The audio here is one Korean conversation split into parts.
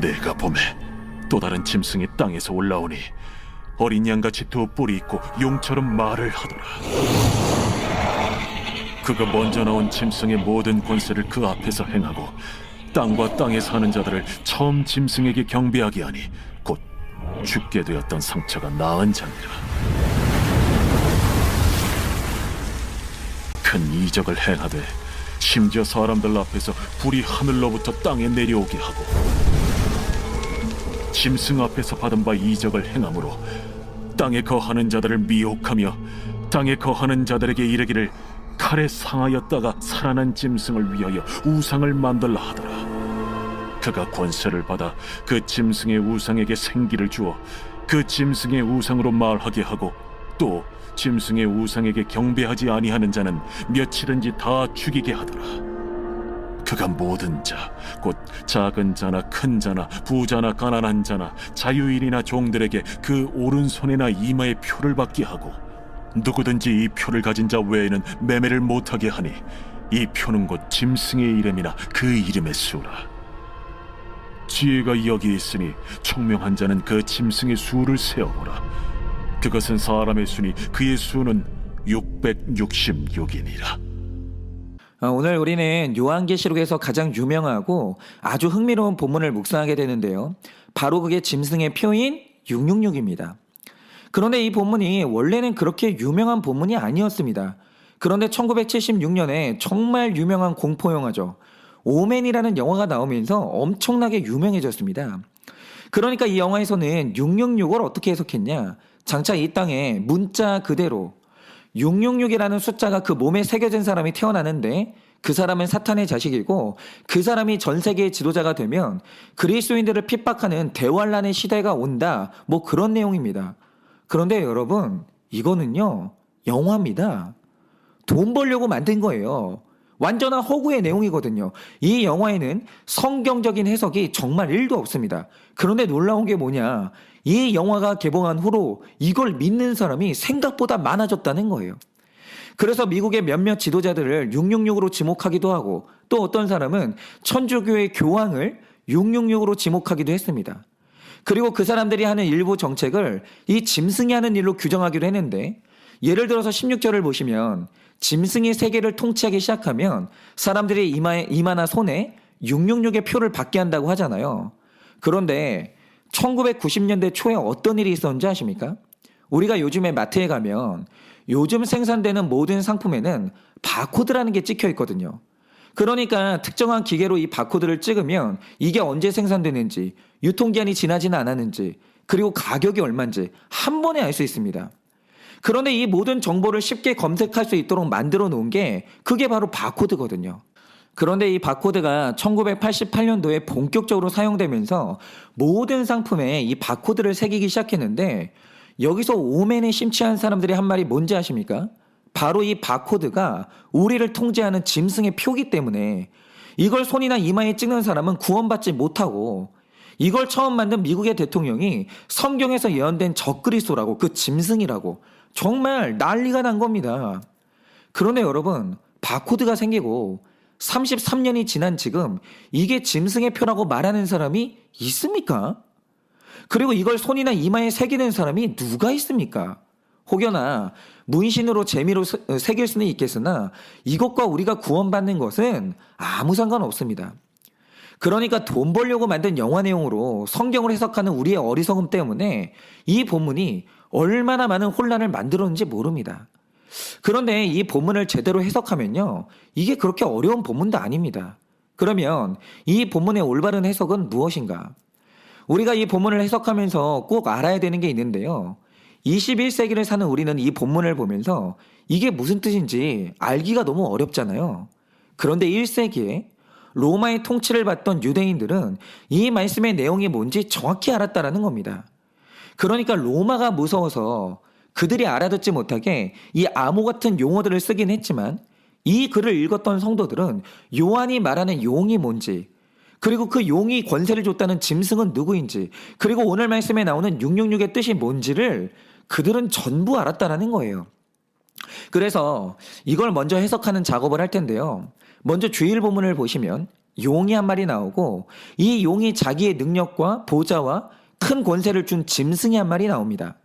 내가 봄에 또 다른 짐승이 땅에서 올라오니 어린 양같이 두 뿔이 있고 용처럼 말을 하더라. 그가 먼저 나온 짐승의 모든 권세를 그 앞에서 행하고 땅과 땅에 사는 자들을 처음 짐승에게 경배하게 하니 곧 죽게 되었던 상처가 나은 자니라. 큰 이적을 행하되 심지어 사람들 앞에서 불이 하늘로부터 땅에 내려오게 하고 짐승 앞에서 받은 바 이적을 행함으로 땅에 거하는 자들을 미혹하며 땅에 거하는 자들에게 이르기를 칼에 상하였다가 살아난 짐승을 위하여 우상을 만들라 하더라. 그가 권세를 받아 그 짐승의 우상에게 생기를 주어 그 짐승의 우상으로 말하게 하고 또 짐승의 우상에게 경배하지 아니하는 자는 며칠은지 다 죽이게 하더라. 그가 모든 자, 곧 작은 자나 큰 자나 부자나 가난한 자나 자유인이나 종들에게 그 오른손이나 이마에 표를 받게 하고 누구든지 이 표를 가진 자 외에는 매매를 못하게 하니 이 표는 곧 짐승의 이름이나 그 이름의 수라. 지혜가 여기 있으니 총명한 자는 그 짐승의 수를 세어보라. 그것은 사람의 수니 그의 수는 666이니라. 오늘 우리는 요한계시록에서 가장 유명하고 아주 흥미로운 본문을 묵상하게 되는데요. 바로 그게 짐승의 표인 666입니다. 그런데 이 본문이 원래는 그렇게 유명한 본문이 아니었습니다. 그런데 1976년에 정말 유명한 공포영화죠. 오맨이라는 영화가 나오면서 엄청나게 유명해졌습니다. 그러니까 이 영화에서는 666을 어떻게 해석했냐? 장차 이 땅에 문자 그대로 666이라는 숫자가 그 몸에 새겨진 사람이 태어나는데 그 사람은 사탄의 자식이고 그 사람이 전 세계의 지도자가 되면 그리스도인들을 핍박하는 대환란의 시대가 온다. 뭐 그런 내용입니다. 그런데 여러분, 이거는요, 영화입니다. 돈 벌려고 만든 거예요. 완전한 허구의 내용이거든요. 이 영화에는 성경적인 해석이 정말 1도 없습니다. 그런데 놀라운 게 뭐냐? 이 영화가 개봉한 후로 이걸 믿는 사람이 생각보다 많아졌다는 거예요. 그래서 미국의 몇몇 지도자들을 666으로 지목하기도 하고 또 어떤 사람은 천주교의 교황을 666으로 지목하기도 했습니다. 그리고 그 사람들이 하는 일부 정책을 이 짐승이 하는 일로 규정하기로 했는데 예를 들어서 16절을 보시면 짐승이 세계를 통치하기 시작하면 사람들이 이마나 손에 666의 표를 받게 한다고 하잖아요. 그런데 1990년대 초에 어떤 일이 있었는지 아십니까? 우리가 요즘에 마트에 가면 요즘 생산되는 모든 상품에는 바코드라는 게 찍혀 있거든요. 그러니까 특정한 기계로 이 바코드를 찍으면 이게 언제 생산되는지, 유통기한이 지나지는 않았는지, 그리고 가격이 얼마인지 한 번에 알 수 있습니다. 그런데 이 모든 정보를 쉽게 검색할 수 있도록 만들어 놓은 게 그게 바로 바코드거든요. 그런데 이 바코드가 1988년도에 본격적으로 사용되면서 모든 상품에 이 바코드를 새기기 시작했는데 여기서 오맨에 심취한 사람들이 한 말이 뭔지 아십니까? 바로 이 바코드가 우리를 통제하는 짐승의 표기 때문에 이걸 손이나 이마에 찍는 사람은 구원받지 못하고 이걸 처음 만든 미국의 대통령이 성경에서 예언된 적그리스도라고 그 짐승이라고 정말 난리가 난 겁니다. 그런데 여러분 바코드가 생기고 33년이 지난 지금 이게 짐승의 표라고 말하는 사람이 있습니까? 그리고 이걸 손이나 이마에 새기는 사람이 누가 있습니까? 혹여나 문신으로 재미로 새길 수는 있겠으나 이것과 우리가 구원받는 것은 아무 상관없습니다. 그러니까 돈 벌려고 만든 영화 내용으로 성경을 해석하는 우리의 어리석음 때문에 이 본문이 얼마나 많은 혼란을 만들었는지 모릅니다. 그런데 이 본문을 제대로 해석하면요, 이게 그렇게 어려운 본문도 아닙니다. 그러면 이 본문의 올바른 해석은 무엇인가? 우리가 이 본문을 해석하면서 꼭 알아야 되는 게 있는데요. 21세기를 사는 우리는 이 본문을 보면서 이게 무슨 뜻인지 알기가 너무 어렵잖아요. 그런데 1세기에 로마의 통치를 받던 유대인들은 이 말씀의 내용이 뭔지 정확히 알았다라는 겁니다. 그러니까 로마가 무서워서 그들이 알아듣지 못하게 이 암호 같은 용어들을 쓰긴 했지만 이 글을 읽었던 성도들은 요한이 말하는 용이 뭔지, 그리고 그 용이 권세를 줬다는 짐승은 누구인지, 그리고 오늘 말씀에 나오는 666의 뜻이 뭔지를 그들은 전부 알았다라는 거예요. 그래서 이걸 먼저 해석하는 작업을 할 텐데요. 먼저 주일 본문을 보시면 용이 한 마리 나오고 이 용이 자기의 능력과 보좌와 큰 권세를 준 짐승이 한 마리 나옵니다.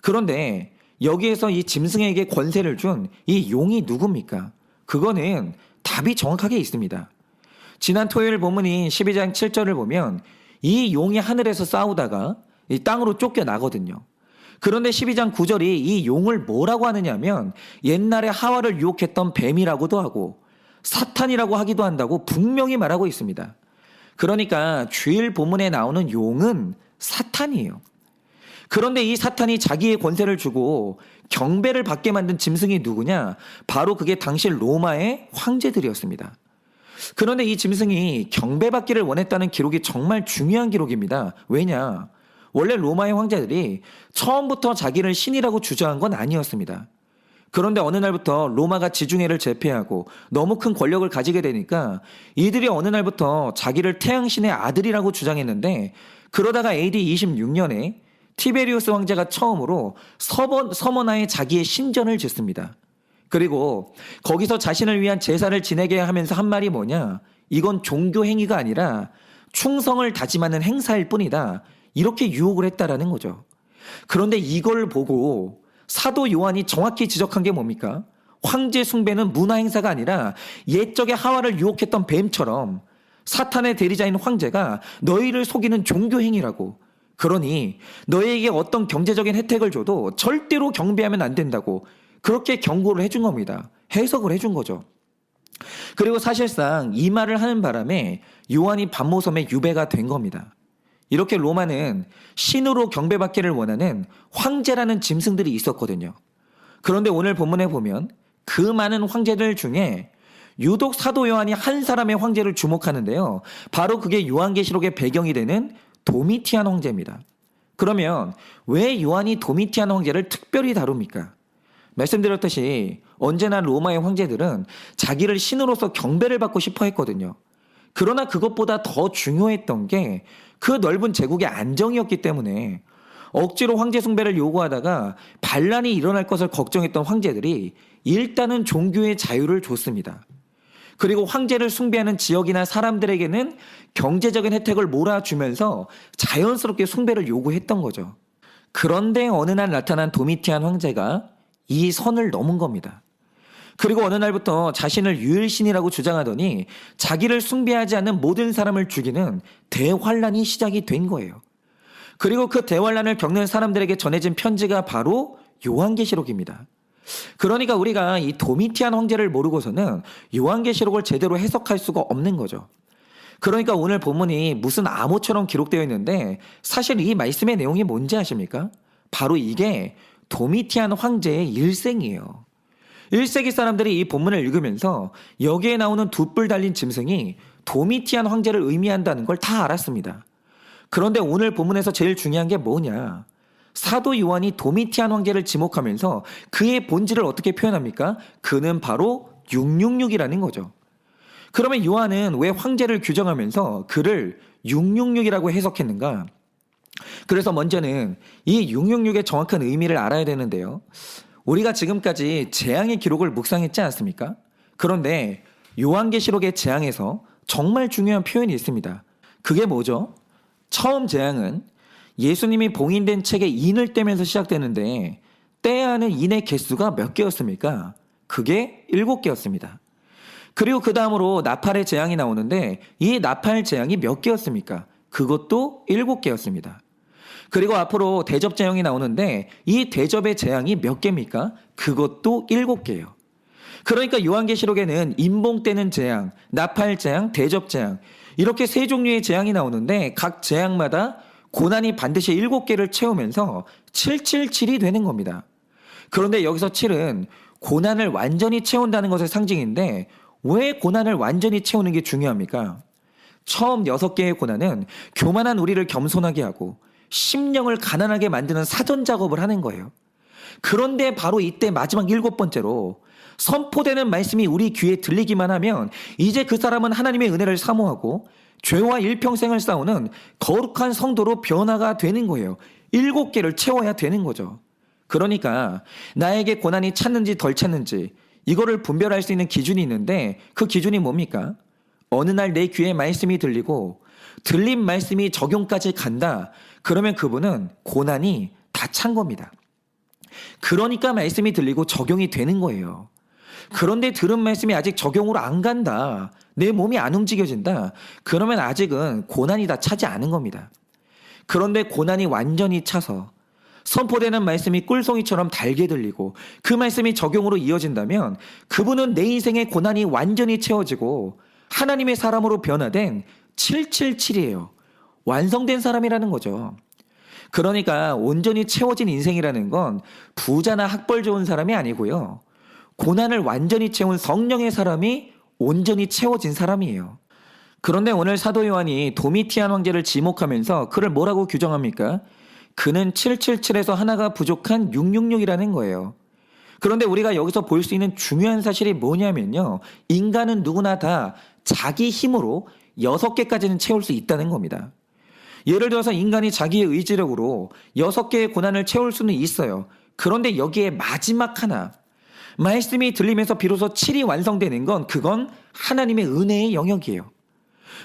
그런데 여기에서 이 짐승에게 권세를 준 이 용이 누굽니까? 그거는 답이 정확하게 있습니다. 지난 토요일 본문인 12장 7절을 보면 이 용이 하늘에서 싸우다가 이 땅으로 쫓겨나거든요. 그런데 12장 9절이 이 용을 뭐라고 하느냐면 옛날에 하와를 유혹했던 뱀이라고도 하고 사탄이라고 하기도 한다고 분명히 말하고 있습니다. 그러니까 주일 본문에 나오는 용은 사탄이에요. 그런데 이 사탄이 자기의 권세를 주고 경배를 받게 만든 짐승이 누구냐? 바로 그게 당시 로마의 황제들이었습니다. 그런데 이 짐승이 경배받기를 원했다는 기록이 정말 중요한 기록입니다. 왜냐? 원래 로마의 황제들이 처음부터 자기를 신이라고 주장한 건 아니었습니다. 그런데 어느 날부터 로마가 지중해를 제패하고 너무 큰 권력을 가지게 되니까 이들이 어느 날부터 자기를 태양신의 아들이라고 주장했는데 그러다가 AD 26년에 티베리우스 황제가 처음으로 서머나에 자기의 신전을 짓습니다. 그리고 거기서 자신을 위한 제사를 지내게 하면서 한 말이 뭐냐? 이건 종교 행위가 아니라 충성을 다짐하는 행사일 뿐이다. 이렇게 유혹을 했다라는 거죠. 그런데 이걸 보고 사도 요한이 정확히 지적한 게 뭡니까? 황제 숭배는 문화 행사가 아니라 옛적에 하와를 유혹했던 뱀처럼 사탄의 대리자인 황제가 너희를 속이는 종교 행위라고. 그러니 너희에게 어떤 경제적인 혜택을 줘도 절대로 경배하면 안 된다고 그렇게 경고를 해준 겁니다. 해석을 해준 거죠. 그리고 사실상 이 말을 하는 바람에 요한이 반모섬에 유배가 된 겁니다. 이렇게 로마는 신으로 경배받기를 원하는 황제라는 짐승들이 있었거든요. 그런데 오늘 본문에 보면 그 많은 황제들 중에 유독 사도 요한이 한 사람의 황제를 주목하는데요. 바로 그게 요한계시록의 배경이 되는 도미티안 황제입니다. 그러면 왜 요한이 도미티안 황제를 특별히 다룹니까? 말씀드렸듯이 언제나 로마의 황제들은 자기를 신으로서 경배를 받고 싶어 했거든요. 그러나 그것보다 더 중요했던 게 그 넓은 제국의 안정이었기 때문에 억지로 황제 숭배를 요구하다가 반란이 일어날 것을 걱정했던 황제들이 일단은 종교의 자유를 줬습니다. 그리고 황제를 숭배하는 지역이나 사람들에게는 경제적인 혜택을 몰아주면서 자연스럽게 숭배를 요구했던 거죠. 그런데 어느 날 나타난 도미티안 황제가 이 선을 넘은 겁니다. 그리고 어느 날부터 자신을 유일신이라고 주장하더니 자기를 숭배하지 않는 모든 사람을 죽이는 대환란이 시작이 된 거예요. 그리고 그 대환란을 겪는 사람들에게 전해진 편지가 바로 요한계시록입니다. 그러니까 우리가 이 도미티안 황제를 모르고서는 요한계시록을 제대로 해석할 수가 없는 거죠. 그러니까 오늘 본문이 무슨 암호처럼 기록되어 있는데 사실 이 말씀의 내용이 뭔지 아십니까? 바로 이게 도미티안 황제의 일생이에요. 1세기 사람들이 이 본문을 읽으면서 여기에 나오는 두 뿔 달린 짐승이 도미티안 황제를 의미한다는 걸 다 알았습니다. 그런데 오늘 본문에서 제일 중요한 게 뭐냐? 사도 요한이 도미티안 황제를 지목하면서 그의 본질을 어떻게 표현합니까? 그는 바로 666이라는 거죠. 그러면 요한은 왜 황제를 규정하면서 그를 666이라고 해석했는가? 그래서 먼저는 이 666의 정확한 의미를 알아야 되는데요. 우리가 지금까지 재앙의 기록을 묵상했지 않습니까? 그런데 요한계시록의 재앙에서 정말 중요한 표현이 있습니다. 그게 뭐죠? 처음 재앙은 예수님이 봉인된 책에 인을 떼면서 시작되는데 떼야 하는 인의 개수가 몇 개였습니까? 그게 7개였습니다. 그리고 그 다음으로 나팔의 재앙이 나오는데 이 나팔 재앙이 몇 개였습니까? 그것도 7개였습니다. 그리고 앞으로 대접 재앙이 나오는데 이 대접의 재앙이 몇 개입니까? 그것도 7개예요. 그러니까 요한계시록에는 인봉 떼는 재앙, 나팔 재앙, 대접 재앙 이렇게 세 종류의 재앙이 나오는데 각 재앙마다 고난이 반드시 7개를 채우면서 777이 되는 겁니다. 그런데 여기서 7은 고난을 완전히 채운다는 것의 상징인데 왜 고난을 완전히 채우는 게 중요합니까? 처음 6개의 고난은 교만한 우리를 겸손하게 하고 심령을 가난하게 만드는 사전 작업을 하는 거예요. 그런데 바로 이때 마지막 7번째로 선포되는 말씀이 우리 귀에 들리기만 하면 이제 그 사람은 하나님의 은혜를 사모하고 죄와 일평생을 싸우는 거룩한 성도로 변화가 되는 거예요. 7개를 채워야 되는 거죠. 그러니까 나에게 고난이 찼는지 덜 찼는지 이거를 분별할 수 있는 기준이 있는데 그 기준이 뭡니까? 어느 날 내 귀에 말씀이 들리고 들린 말씀이 적용까지 간다. 그러면 그분은 고난이 다 찬 겁니다. 그러니까 말씀이 들리고 적용이 되는 거예요. 그런데 들은 말씀이 아직 적용으로 안 간다. 내 몸이 안 움직여진다. 그러면 아직은 고난이 다 차지 않은 겁니다. 그런데 고난이 완전히 차서 선포되는 말씀이 꿀송이처럼 달게 들리고 그 말씀이 적용으로 이어진다면 그분은 내 인생의 고난이 완전히 채워지고 하나님의 사람으로 변화된 777이에요. 완성된 사람이라는 거죠. 그러니까 온전히 채워진 인생이라는 건 부자나 학벌 좋은 사람이 아니고요. 고난을 완전히 채운 성령의 사람이 온전히 채워진 사람이에요. 그런데 오늘 사도 요한이 도미티안 황제를 지목하면서 그를 뭐라고 규정합니까? 그는 777에서 하나가 부족한 666이라는 거예요. 그런데 우리가 여기서 볼 수 있는 중요한 사실이 뭐냐면요. 인간은 누구나 다 자기 힘으로 6개까지는 채울 수 있다는 겁니다. 예를 들어서 인간이 자기의 의지력으로 6개의 고난을 채울 수는 있어요. 그런데 여기에 마지막 하나, 말씀이 들리면서 비로소 7이 완성되는 건 그건 하나님의 은혜의 영역이에요.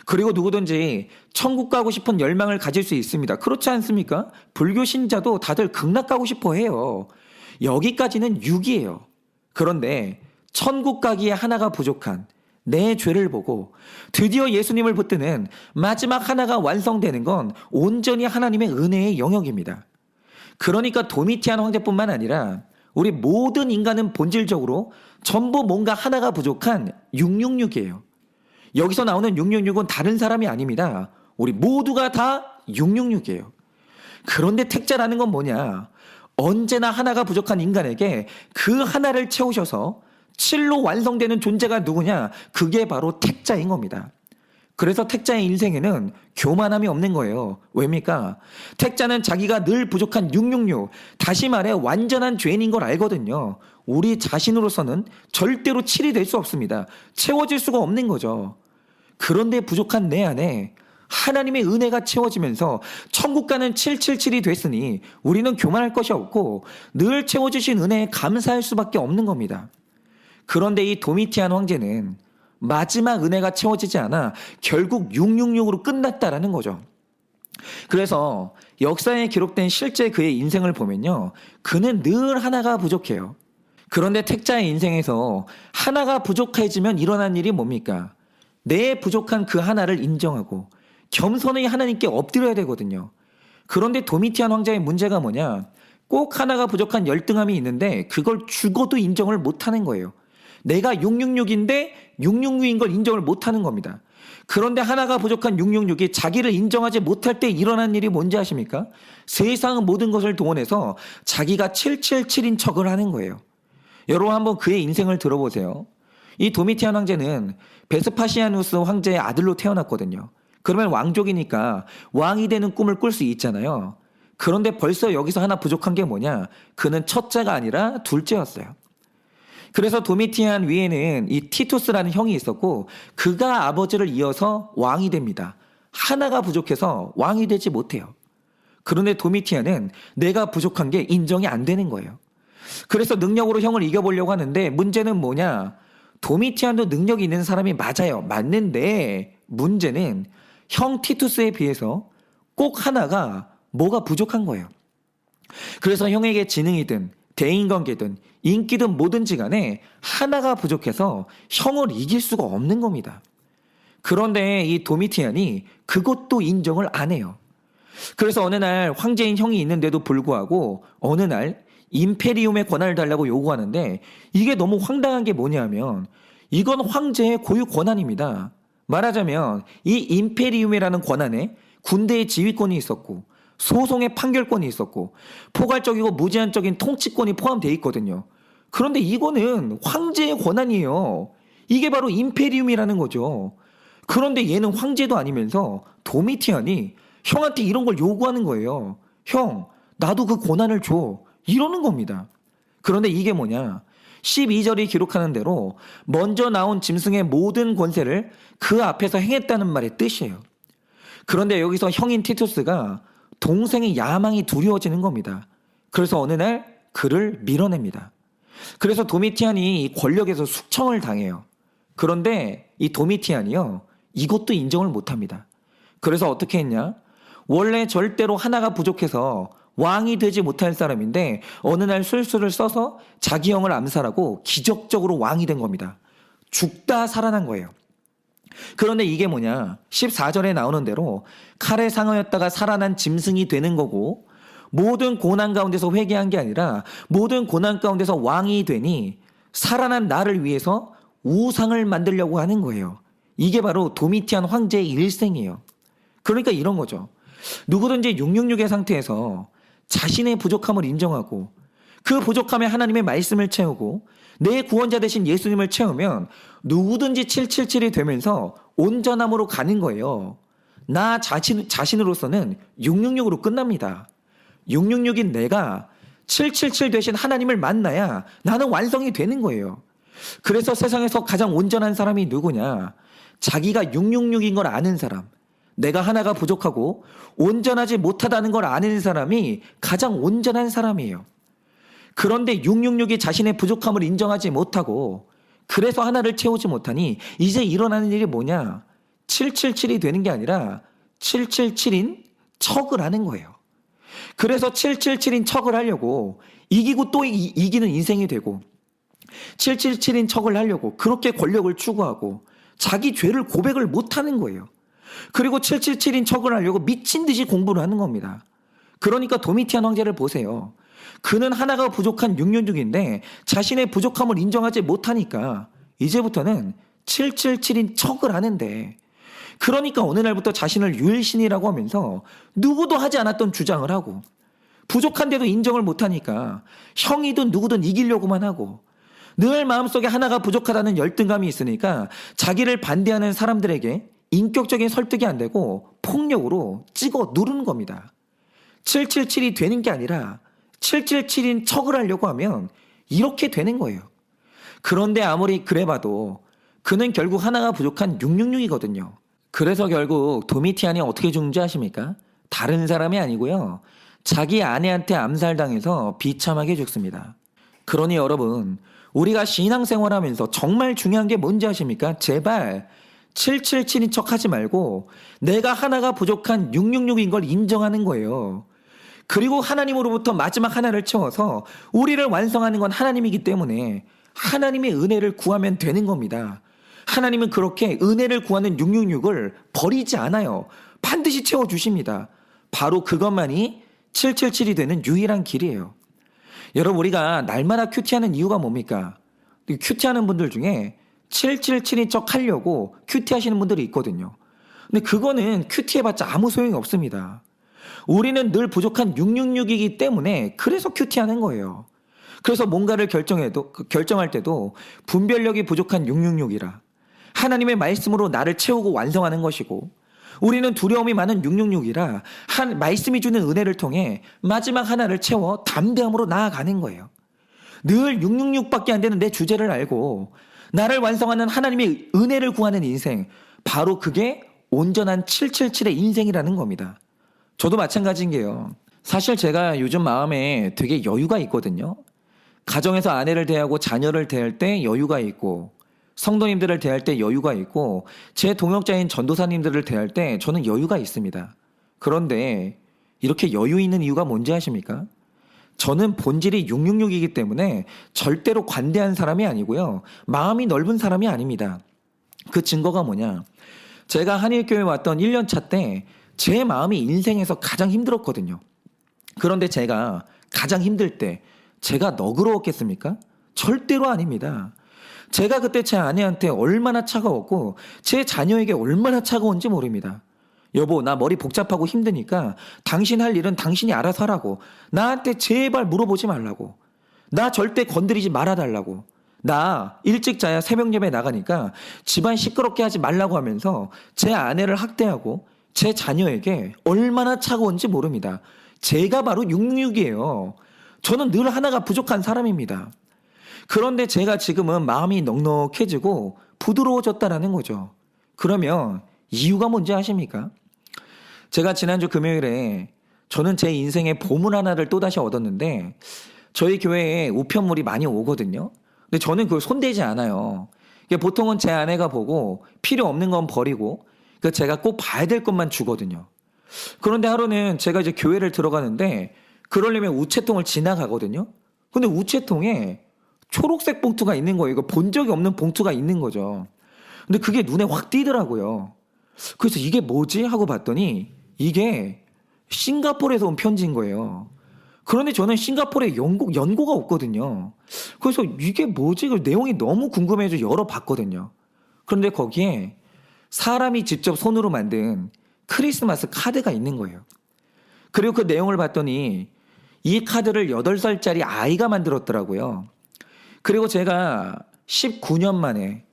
그리고 누구든지 천국 가고 싶은 열망을 가질 수 있습니다. 그렇지 않습니까? 불교 신자도 다들 극락 가고 싶어 해요. 여기까지는 6이에요. 그런데 천국 가기에 하나가 부족한 내 죄를 보고 드디어 예수님을 붙드는 마지막 하나가 완성되는 건 온전히 하나님의 은혜의 영역입니다. 그러니까 도미티안 황제뿐만 아니라 우리 모든 인간은 본질적으로 전부 뭔가 하나가 부족한 666이에요. 여기서 나오는 666은 다른 사람이 아닙니다. 우리 모두가 다 666이에요. 그런데 택자라는 건 뭐냐? 언제나 하나가 부족한 인간에게 그 하나를 채우셔서 7로 완성되는 존재가 누구냐? 그게 바로 택자인 겁니다. 그래서 택자의 인생에는 교만함이 없는 거예요. 왜입니까? 택자는 자기가 늘 부족한 666, 다시 말해 완전한 죄인인 걸 알거든요. 우리 자신으로서는 절대로 7이 될 수 없습니다. 채워질 수가 없는 거죠. 그런데 부족한 내 안에 하나님의 은혜가 채워지면서 천국 가는 777이 됐으니 우리는 교만할 것이 없고 늘 채워주신 은혜에 감사할 수밖에 없는 겁니다. 그런데 이 도미티안 황제는 마지막 은혜가 채워지지 않아 결국 666으로 끝났다라는 거죠. 그래서 역사에 기록된 실제 그의 인생을 보면요. 그는 늘 하나가 부족해요. 그런데 택자의 인생에서 하나가 부족해지면 일어난 일이 뭡니까? 내 부족한 그 하나를 인정하고 겸손히 하나님께 엎드려야 되거든요. 그런데 도미티안 황제의 문제가 뭐냐? 꼭 하나가 부족한 열등함이 있는데 그걸 죽어도 인정을 못하는 거예요. 내가 666인데 666인 걸 인정을 못하는 겁니다. 그런데 하나가 부족한 666이 자기를 인정하지 못할 때 일어난 일이 뭔지 아십니까? 세상 모든 것을 동원해서 자기가 777인 척을 하는 거예요. 여러분 한번 그의 인생을 들어보세요. 이 도미티안 황제는 베스파시아누스 황제의 아들로 태어났거든요. 그러면 왕족이니까 왕이 되는 꿈을 꿀 수 있잖아요. 그런데 벌써 여기서 하나 부족한 게 뭐냐? 그는 첫째가 아니라 둘째였어요. 그래서 도미티안 위에는 이 티투스라는 형이 있었고 그가 아버지를 이어서 왕이 됩니다. 하나가 부족해서 왕이 되지 못해요. 그런데 도미티안은 내가 부족한 게 인정이 안 되는 거예요. 그래서 능력으로 형을 이겨보려고 하는데 문제는 뭐냐? 도미티안도 능력이 있는 사람이 맞아요. 맞는데 문제는 형 티투스에 비해서 꼭 하나가 뭐가 부족한 거예요. 그래서 형에게 지능이든 대인관계든 인기든 뭐든지 간에 하나가 부족해서 형을 이길 수가 없는 겁니다. 그런데 이 도미티안이 그것도 인정을 안 해요. 그래서 어느 날 황제인 형이 있는데도 불구하고 어느 날 임페리움의 권한을 달라고 요구하는데 이게 너무 황당한 게 뭐냐면 이건 황제의 고유 권한입니다. 말하자면 이 임페리움이라는 권한에 군대의 지휘권이 있었고 소송의 판결권이 있었고 포괄적이고 무제한적인 통치권이 포함되어 있거든요. 그런데 이거는 황제의 권한이에요. 이게 바로 임페리움이라는 거죠. 그런데 얘는 황제도 아니면서 도미티안이 형한테 이런 걸 요구하는 거예요. 형, 나도 그 권한을 줘. 이러는 겁니다. 그런데 이게 뭐냐? 12절이 기록하는 대로 먼저 나온 짐승의 모든 권세를 그 앞에서 행했다는 말의 뜻이에요. 그런데 여기서 형인 티투스가 동생의 야망이 두려워지는 겁니다. 그래서 어느 날 그를 밀어냅니다. 그래서 도미티안이 이 권력에서 숙청을 당해요. 그런데 이 도미티안이요, 이것도 인정을 못합니다. 그래서 어떻게 했냐? 원래 절대로 하나가 부족해서 왕이 되지 못할 사람인데 어느 날 술수를 써서 자기 형을 암살하고 기적적으로 왕이 된 겁니다. 죽다 살아난 거예요. 그런데 이게 뭐냐? 14절에 나오는 대로 칼에 상하였다가 살아난 짐승이 되는 거고, 모든 고난 가운데서 회개한 게 아니라 모든 고난 가운데서 왕이 되니 살아난 나를 위해서 우상을 만들려고 하는 거예요. 이게 바로 도미티안 황제의 일생이에요. 그러니까 이런 거죠. 누구든지 666의 상태에서 자신의 부족함을 인정하고 그 부족함에 하나님의 말씀을 채우고 내 구원자 되신 예수님을 채우면 누구든지 777이 되면서 온전함으로 가는 거예요. 나 자신으로서는 666으로 끝납니다. 666인 내가 777 되신 하나님을 만나야 나는 완성이 되는 거예요. 그래서 세상에서 가장 온전한 사람이 누구냐? 자기가 666인 걸 아는 사람, 내가 하나가 부족하고 온전하지 못하다는 걸 아는 사람이 가장 온전한 사람이에요. 그런데 666이 자신의 부족함을 인정하지 못하고 그래서 하나를 채우지 못하니 이제 일어나는 일이 뭐냐? 777이 되는 게 아니라 777인 척을 하는 거예요. 그래서 777인 척을 하려고 이기고 또 이기는 인생이 되고, 777인 척을 하려고 그렇게 권력을 추구하고 자기 죄를 고백을 못하는 거예요. 그리고 777인 척을 하려고 미친 듯이 공부를 하는 겁니다. 그러니까 도미티안 황제를 보세요. 그는 하나가 부족한 666인데 자신의 부족함을 인정하지 못하니까 이제부터는 777인 척을 하는데, 그러니까 어느 날부터 자신을 유일신이라고 하면서 누구도 하지 않았던 주장을 하고, 부족한데도 인정을 못하니까 형이든 누구든 이기려고만 하고, 늘 마음속에 하나가 부족하다는 열등감이 있으니까 자기를 반대하는 사람들에게 인격적인 설득이 안 되고 폭력으로 찍어 누르는 겁니다. 777이 되는 게 아니라 777인 척을 하려고 하면 이렇게 되는 거예요. 그런데 아무리 그래봐도 그는 결국 하나가 부족한 666이거든요. 그래서 결국 도미티안이 어떻게 죽는지 아십니까? 다른 사람이 아니고요, 자기 아내한테 암살당해서 비참하게 죽습니다. 그러니 여러분, 우리가 신앙생활하면서 정말 중요한 게 뭔지 아십니까? 제발 777인 척 하지 말고 내가 하나가 부족한 666인 걸 인정하는 거예요. 그리고 하나님으로부터 마지막 하나를 채워서 우리를 완성하는 건 하나님이기 때문에 하나님의 은혜를 구하면 되는 겁니다. 하나님은 그렇게 은혜를 구하는 666을 버리지 않아요. 반드시 채워주십니다. 바로 그것만이 777이 되는 유일한 길이에요. 여러분, 우리가 날마다 큐티하는 이유가 뭡니까? 큐티하는 분들 중에 777인 척 하려고 큐티하시는 분들이 있거든요. 근데 그거는 큐티해봤자 아무 소용이 없습니다. 우리는 늘 부족한 666이기 때문에 그래서 큐티하는 거예요. 그래서 뭔가를 결정할 때도 분별력이 부족한 666이라 하나님의 말씀으로 나를 채우고 완성하는 것이고, 우리는 두려움이 많은 666이라 말씀이 주는 은혜를 통해 마지막 하나를 채워 담대함으로 나아가는 거예요. 늘 666밖에 안 되는 내 주제를 알고 나를 완성하는 하나님의 은혜를 구하는 인생, 바로 그게 온전한 777의 인생이라는 겁니다. 저도 마찬가지인 게요, 사실 제가 요즘 마음에 되게 여유가 있거든요. 가정에서 아내를 대하고 자녀를 대할 때 여유가 있고, 성도님들을 대할 때 여유가 있고, 제 동역자인 전도사님들을 대할 때 저는 여유가 있습니다. 그런데 이렇게 여유 있는 이유가 뭔지 아십니까? 저는 본질이 666이기 때문에 절대로 관대한 사람이 아니고요, 마음이 넓은 사람이 아닙니다. 그 증거가 뭐냐? 제가 한일교회 왔던 1년차 때 제 마음이 인생에서 가장 힘들었거든요. 그런데 제가 가장 힘들 때 제가 너그러웠겠습니까? 절대로 아닙니다. 제가 그때 제 아내한테 얼마나 차가웠고 제 자녀에게 얼마나 차가운지 모릅니다. 여보, 나 머리 복잡하고 힘드니까 당신 할 일은 당신이 알아서 하라고. 나한테 제발 물어보지 말라고. 나 절대 건드리지 말아달라고. 나 일찍 자야 새벽 예배 나가니까 집안 시끄럽게 하지 말라고 하면서 제 아내를 학대하고 제 자녀에게 얼마나 차가운지 모릅니다. 제가 바로 666이에요. 저는 늘 하나가 부족한 사람입니다. 그런데 제가 지금은 마음이 넉넉해지고 부드러워졌다라는 거죠. 그러면 이유가 뭔지 아십니까? 제가 지난주 금요일에 저는 제 인생의 보물 하나를 또다시 얻었는데, 저희 교회에 우편물이 많이 오거든요. 근데 저는 그걸 손대지 않아요. 이게 보통은 제 아내가 보고 필요 없는 건 버리고 제가 꼭 봐야 될 것만 주거든요. 그런데 하루는 제가 이제 교회를 들어가는데 그러려면 우체통을 지나가거든요. 근데 우체통에 초록색 봉투가 있는 거예요. 이거 본 적이 없는 봉투가 있는 거죠. 근데 그게 눈에 확 띄더라고요. 그래서 이게 뭐지? 하고 봤더니 이게 싱가포르에서 온 편지인 거예요. 그런데 저는 싱가포르에 연고가 없거든요. 그래서 이게 뭐지? 그 내용이 너무 궁금해서 열어봤거든요. 그런데 거기에 사람이 직접 손으로 만든 크리스마스 카드가 있는 거예요. 그리고 그 내용을 봤더니 이 카드를 8살짜리 아이가 만들었더라고요. 그리고 제가 19년 만에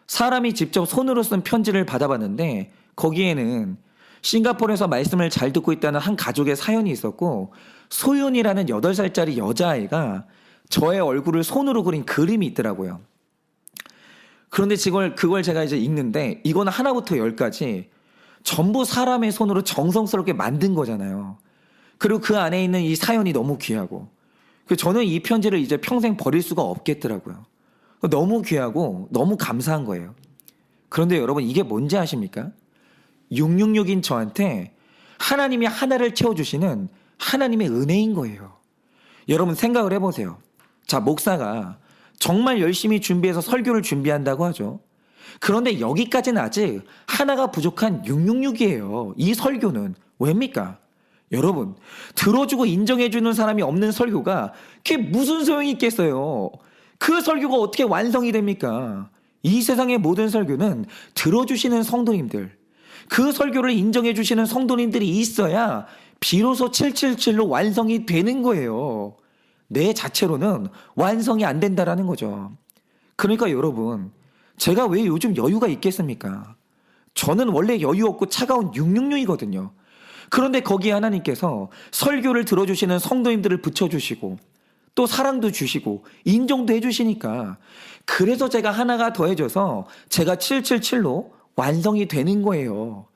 사람이 직접 손으로 쓴 편지를 받아봤는데 거기에는 싱가포르에서 말씀을 잘 듣고 있다는 한 가족의 사연이 있었고 소윤이라는 8살짜리 여자아이가 저의 얼굴을 손으로 그린 그림이 있더라고요. 그런데 그걸 제가 이제 읽는데 이거는 하나부터 10까지 전부 사람의 손으로 정성스럽게 만든 거잖아요. 그리고 그 안에 있는 이 사연이 너무 귀하고 저는 이 편지를 이제 평생 버릴 수가 없겠더라고요. 너무 귀하고 너무 감사한 거예요. 그런데 여러분 이게 뭔지 아십니까? 666인 저한테 하나님이 하나를 채워주시는 하나님의 은혜인 거예요. 여러분 생각을 해보세요. 자, 목사가 정말 열심히 준비해서 설교를 준비한다고 하죠. 그런데 여기까지는 아직 하나가 부족한 666이에요. 이 설교는 왜입니까? 여러분, 들어주고 인정해주는 사람이 없는 설교가 그게 무슨 소용이 있겠어요? 그 설교가 어떻게 완성이 됩니까? 이 세상의 모든 설교는 들어주시는 성도님들, 그 설교를 인정해주시는 성도님들이 있어야 비로소 777로 완성이 되는 거예요. 내 자체로는 완성이 안 된다라는 거죠. 그러니까 여러분, 제가 왜 요즘 여유가 있겠습니까? 저는 원래 여유 없고 차가운 666이거든요. 그런데 거기에 하나님께서 설교를 들어주시는 성도님들을 붙여주시고 또 사랑도 주시고 인정도 해주시니까 그래서 제가 하나가 더해져서 제가 777로 완성이 되는 거예요.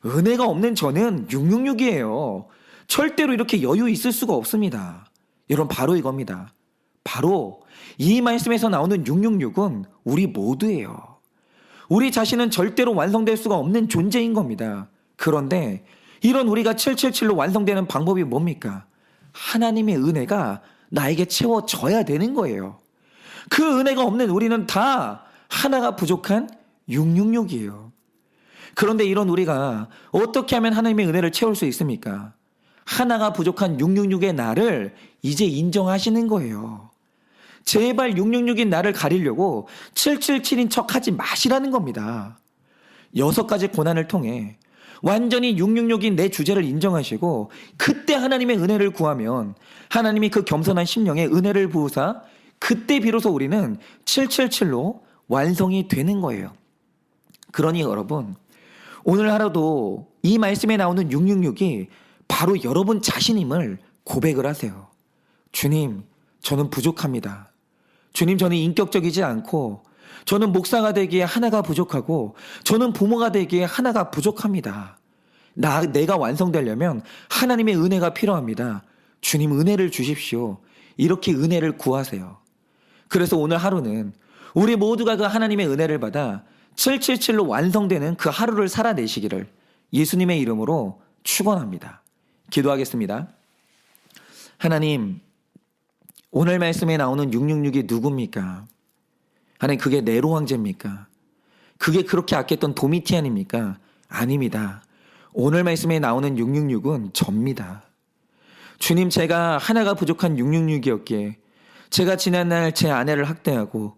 은혜가 없는 저는 666이에요. 절대로 이렇게 여유 있을 수가 없습니다. 여러분 바로 이겁니다. 바로 이 말씀에서 나오는 666은 우리 모두예요. 우리 자신은 절대로 완성될 수가 없는 존재인 겁니다. 그런데 이런 우리가 777로 완성되는 방법이 뭡니까? 하나님의 은혜가 나에게 채워져야 되는 거예요. 그 은혜가 없는 우리는 다 하나가 부족한 666이에요. 그런데 이런 우리가 어떻게 하면 하나님의 은혜를 채울 수 있습니까? 하나가 부족한 666의 나를 이제 인정하시는 거예요. 제발 666인 나를 가리려고 777인 척 하지 마시라는 겁니다. 6가지 고난을 통해 완전히 666인 내 주제를 인정하시고 그때 하나님의 은혜를 구하면 하나님이 그 겸손한 심령에 은혜를 부으사 그때 비로소 우리는 777로 완성이 되는 거예요. 그러니 여러분 오늘 하루도 이 말씀에 나오는 666이 바로 여러분 자신임을 고백을 하세요. 주님, 저는 부족합니다. 주님, 저는 인격적이지 않고 저는 목사가 되기에 하나가 부족하고 저는 부모가 되기에 하나가 부족합니다. 내가 완성되려면 하나님의 은혜가 필요합니다. 주님 은혜를 주십시오. 이렇게 은혜를 구하세요. 그래서 오늘 하루는 우리 모두가 그 하나님의 은혜를 받아 777로 완성되는 그 하루를 살아내시기를 예수님의 이름으로 축원합니다. 기도하겠습니다. 하나님, 오늘 말씀에 나오는 666이 누굽니까? 하나님, 그게 네로 황제입니까? 그게 그렇게 아꼈던 도미티안입니까? 아닙니다. 오늘 말씀에 나오는 666은 접니다. 주님, 제가 하나가 부족한 666이었기에 제가 지난날 제 아내를 학대하고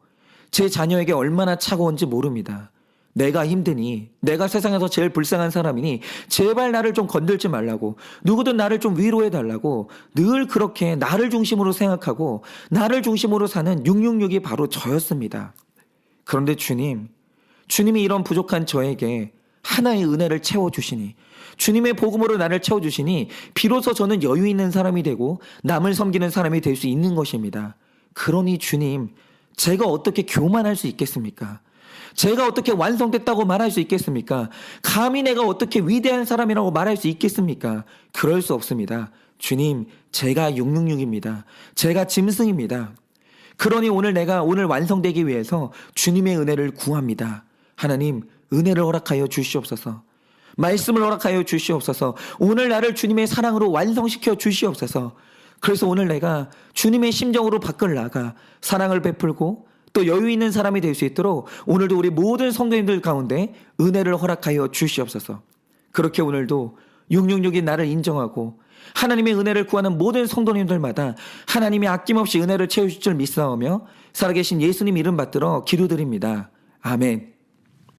제 자녀에게 얼마나 차가운지 모릅니다. 내가 힘드니, 내가 세상에서 제일 불쌍한 사람이니 제발 나를 좀 건들지 말라고, 누구든 나를 좀 위로해달라고 늘 그렇게 나를 중심으로 생각하고 나를 중심으로 사는 666이 바로 저였습니다. 그런데 주님이 이런 부족한 저에게 하나의 은혜를 채워주시니, 주님의 복음으로 나를 채워주시니 비로소 저는 여유 있는 사람이 되고 남을 섬기는 사람이 될 수 있는 것입니다. 그러니 주님, 제가 어떻게 교만할 수 있겠습니까? 제가 어떻게 완성됐다고 말할 수 있겠습니까? 감히 내가 어떻게 위대한 사람이라고 말할 수 있겠습니까? 그럴 수 없습니다. 주님, 제가 666입니다. 제가 짐승입니다. 그러니 오늘 완성되기 위해서 주님의 은혜를 구합니다. 하나님, 은혜를 허락하여 주시옵소서. 말씀을 허락하여 주시옵소서. 오늘 나를 주님의 사랑으로 완성시켜 주시옵소서. 그래서 오늘 내가 주님의 심정으로 밖을 나가 사랑을 베풀고 또 여유 있는 사람이 될 수 있도록 오늘도 우리 모든 성도님들 가운데 은혜를 허락하여 주시옵소서. 그렇게 오늘도 666인 나를 인정하고 하나님의 은혜를 구하는 모든 성도님들마다 하나님이 아낌없이 은혜를 채우실 줄 믿사오며 살아계신 예수님 이름 받들어 기도드립니다. 아멘.